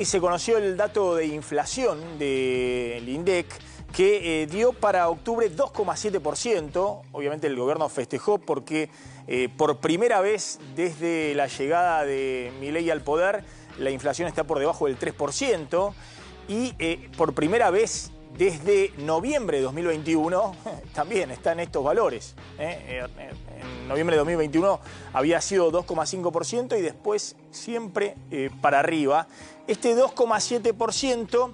Y se conoció el dato de inflación del INDEC que dio para octubre 2,7%. Obviamente el gobierno festejó porque por primera vez desde la llegada de Milei al poder la inflación está por debajo del 3% y por primera vez desde noviembre de 2021 también está en estos valores. En noviembre de 2021 había sido 2,5% y después siempre para arriba. Este 2,7%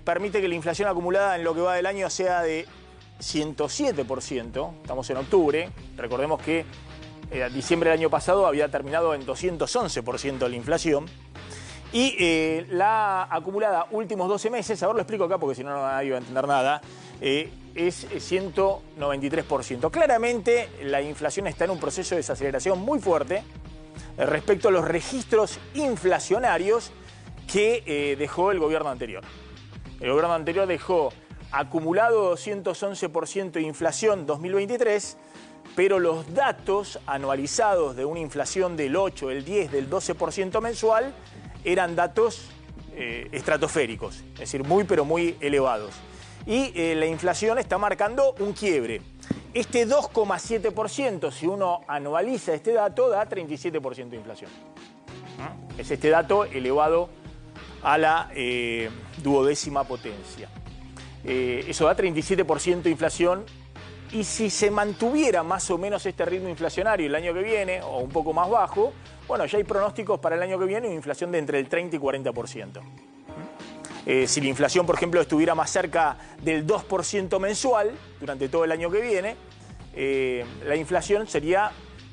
permite que la inflación acumulada en lo que va del año sea de 107%. Estamos en octubre. Recordemos que diciembre del año pasado había terminado en 211% la inflación. Y la acumulada últimos 12 meses, ahora lo explico acá porque si no nadie va a entender nada, es 193%. Claramente la inflación está en un proceso de desaceleración muy fuerte respecto a los registros inflacionarios que dejó el gobierno anterior. El gobierno anterior dejó acumulado 211% de inflación 2023, pero los datos anualizados de una inflación del 8, el 10, del 12% mensual eran datos estratosféricos, es decir, muy pero muy elevados. Y la inflación está marcando un quiebre. Este 2,7%, si uno anualiza este dato, da 37% de inflación. Es este dato elevado a la duodécima potencia. Eso da 37% de inflación. Y si se mantuviera más o menos este ritmo inflacionario el año que viene, o un poco más bajo, bueno, ya hay pronósticos para el año que viene una inflación de entre el 30 y 40%. Si la inflación, por ejemplo, estuviera más cerca del 2% mensual durante todo el año que viene, la inflación sería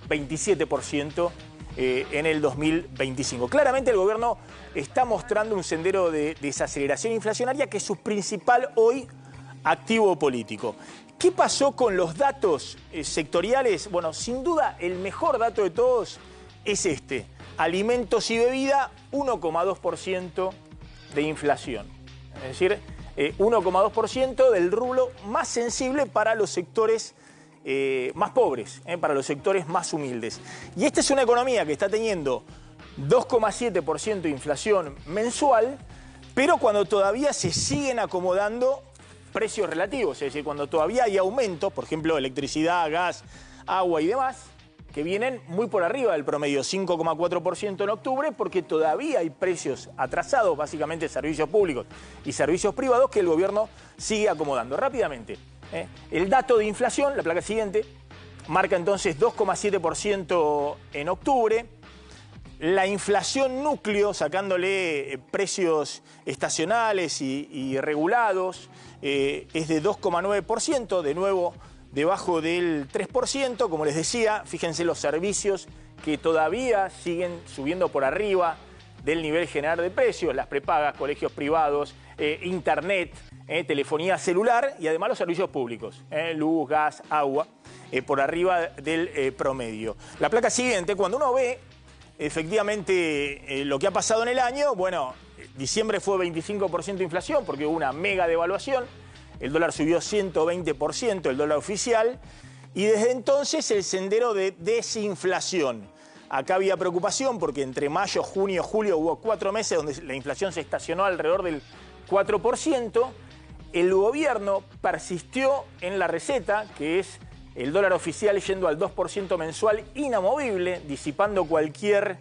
27% en el 2025. Claramente el gobierno está mostrando un sendero de desaceleración inflacionaria que es su principal hoy activo político. ¿Qué pasó con los datos sectoriales? Bueno, sin duda el mejor dato de todos es este. Alimentos y bebida, 1,2% de inflación. Es decir, 1,2% del rublo más sensible para los sectores más pobres, para los sectores más humildes. Y esta es una economía que está teniendo 2,7% de inflación mensual, pero cuando todavía se siguen acomodando precios relativos, es decir, cuando todavía hay aumentos, por ejemplo, electricidad, gas, agua y demás, que vienen muy por arriba del promedio, 5,4% en octubre, porque todavía hay precios atrasados, básicamente servicios públicos y servicios privados, que el gobierno sigue acomodando. Rápidamente, el dato de inflación, la placa siguiente, marca entonces 2,7% en octubre. La inflación núcleo, sacándole precios estacionales y regulados, es de 2,9%, de nuevo debajo del 3%. Como les decía, fíjense los servicios que todavía siguen subiendo por arriba del nivel general de precios, las prepagas, colegios privados, internet, telefonía celular y además los servicios públicos, luz, gas, agua, por arriba del promedio. La placa siguiente, cuando uno ve efectivamente lo que ha pasado en el año, bueno, diciembre fue 25% de inflación porque hubo una mega devaluación, el dólar subió 120%, el dólar oficial, y desde entonces el sendero de desinflación. Acá había preocupación porque entre mayo, junio, julio hubo 4 meses donde la inflación se estacionó alrededor del 4%. El gobierno persistió en la receta, que es el dólar oficial yendo al 2% mensual inamovible, disipando cualquier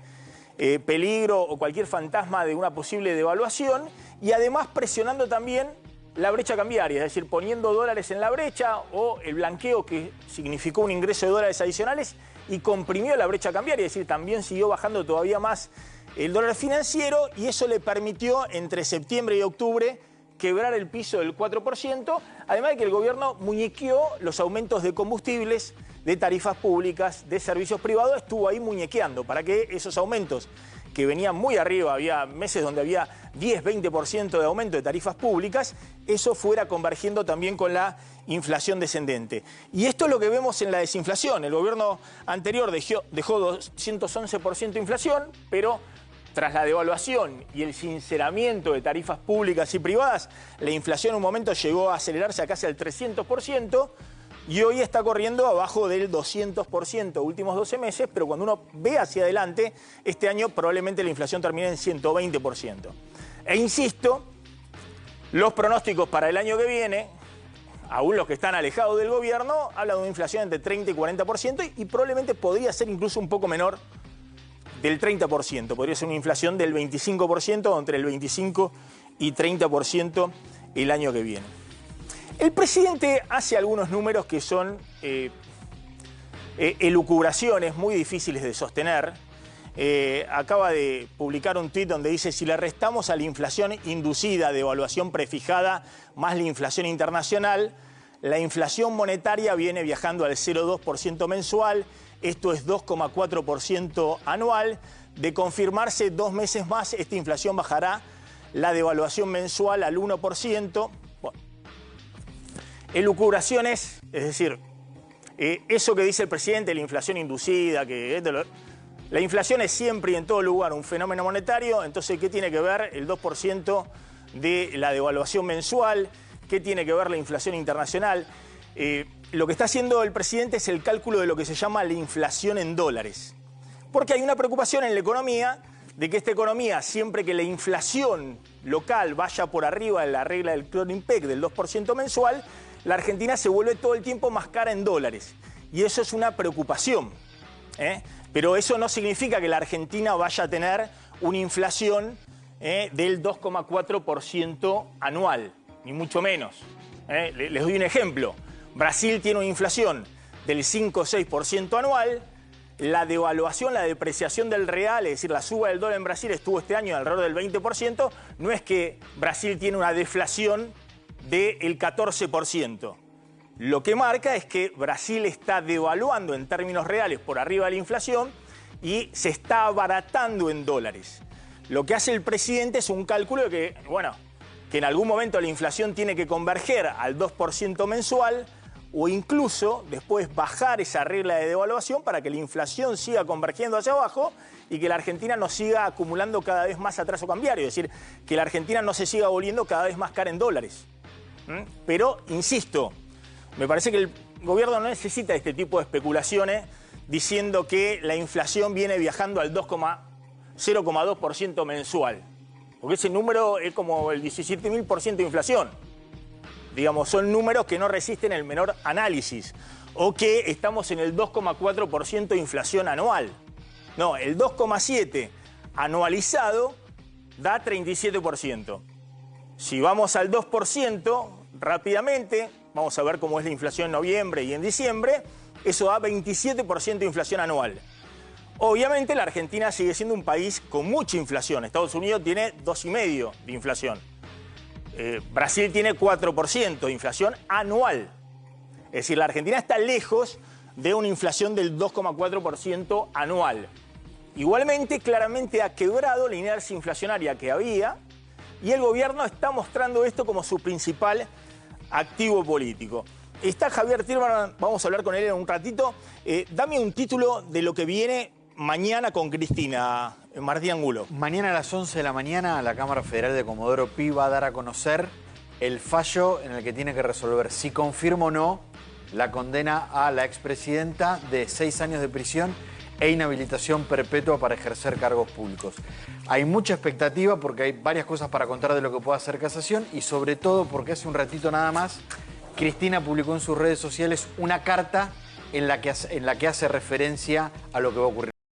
peligro o cualquier fantasma de una posible devaluación y además presionando también la brecha cambiaria, es decir, poniendo dólares en la brecha o el blanqueo que significó un ingreso de dólares adicionales y comprimió la brecha cambiaria, es decir, también siguió bajando todavía más el dólar financiero y eso le permitió entre septiembre y octubre quebrar el piso del 4%, además de que el gobierno muñequeó los aumentos de combustibles, de tarifas públicas, de servicios privados, estuvo ahí muñequeando para que esos aumentos que venían muy arriba, había meses donde había 10, 20% de aumento de tarifas públicas, eso fuera convergiendo también con la inflación descendente. Y esto es lo que vemos en la desinflación. El gobierno anterior dejó 211% de inflación, pero tras la devaluación y el sinceramiento de tarifas públicas y privadas, la inflación en un momento llegó a acelerarse a casi al 300%, y hoy está corriendo abajo del 200% últimos 12 meses, pero cuando uno ve hacia adelante, este año probablemente la inflación termine en 120%. E insisto, los pronósticos para el año que viene, aún los que están alejados del gobierno, hablan de una inflación entre 30 y 40% y probablemente podría ser incluso un poco menor del 30%. Podría ser una inflación del 25% o entre el 25 y 30% el año que viene. El presidente hace algunos números que son elucubraciones muy difíciles de sostener. Acaba de publicar un tuit donde dice: si le restamos a la inflación inducida de evaluación prefijada más la inflación internacional, la inflación monetaria viene viajando al 0,2% mensual, esto es 2,4% anual. De confirmarse 2 meses más, esta inflación bajará la devaluación mensual al 1%. Bueno, elucubraciones, es decir, eso que dice el presidente, la inflación inducida, la inflación es siempre y en todo lugar un fenómeno monetario. Entonces, ¿qué tiene que ver el 2% de la devaluación mensual? ¿Qué tiene que ver la inflación internacional? Lo que está haciendo el presidente es el cálculo de lo que se llama la inflación en dólares. Porque hay una preocupación en la economía de que esta economía, siempre que la inflación local vaya por arriba de la regla del Kronen-Pec del 2% mensual, la Argentina se vuelve todo el tiempo más cara en dólares. Y eso es una preocupación, Pero eso no significa que la Argentina vaya a tener una inflación del 2,4% anual, ni mucho menos. Les doy un ejemplo. Brasil tiene una inflación del 5 o 6% anual. La devaluación, la depreciación del real, es decir, la suba del dólar en Brasil estuvo este año alrededor del 20%. No es que Brasil tiene una deflación del 14%. Lo que marca es que Brasil está devaluando en términos reales por arriba de la inflación y se está abaratando en dólares. Lo que hace el presidente es un cálculo de que en algún momento la inflación tiene que converger al 2% mensual o incluso después bajar esa regla de devaluación para que la inflación siga convergiendo hacia abajo y que la Argentina no siga acumulando cada vez más atraso cambiario, es decir, que la Argentina no se siga volviendo cada vez más cara en dólares. Pero, insisto, me parece que el gobierno no necesita este tipo de especulaciones diciendo que la inflación viene viajando al 0,2% mensual. Porque ese número es como el 17.000% de inflación. Digamos, son números que no resisten el menor análisis. O que estamos en el 2,4% de inflación anual. No, el 2,7% anualizado da 37%. Si vamos al 2%, rápidamente, vamos a ver cómo es la inflación en noviembre y en diciembre, eso da 27% de inflación anual. Obviamente la Argentina sigue siendo un país con mucha inflación. Estados Unidos tiene 2,5% de inflación. Brasil tiene 4% de inflación anual. Es decir, la Argentina está lejos de una inflación del 2,4% anual. Igualmente, claramente ha quebrado la inercia inflacionaria que había y el gobierno está mostrando esto como su principal activo político. Está Javier Tirman, vamos a hablar con él en un ratito. Dame un título de lo que viene mañana con Cristina, Martín Angulo. Mañana a las 11 de la mañana la Cámara Federal de Comodoro Pi va a dar a conocer el fallo en el que tiene que resolver si confirma o no la condena a la expresidenta de 6 años de prisión e inhabilitación perpetua para ejercer cargos públicos. Hay mucha expectativa porque hay varias cosas para contar de lo que pueda hacer casación y sobre todo porque hace un ratito nada más Cristina publicó en sus redes sociales una carta en la que hace referencia a lo que va a ocurrir.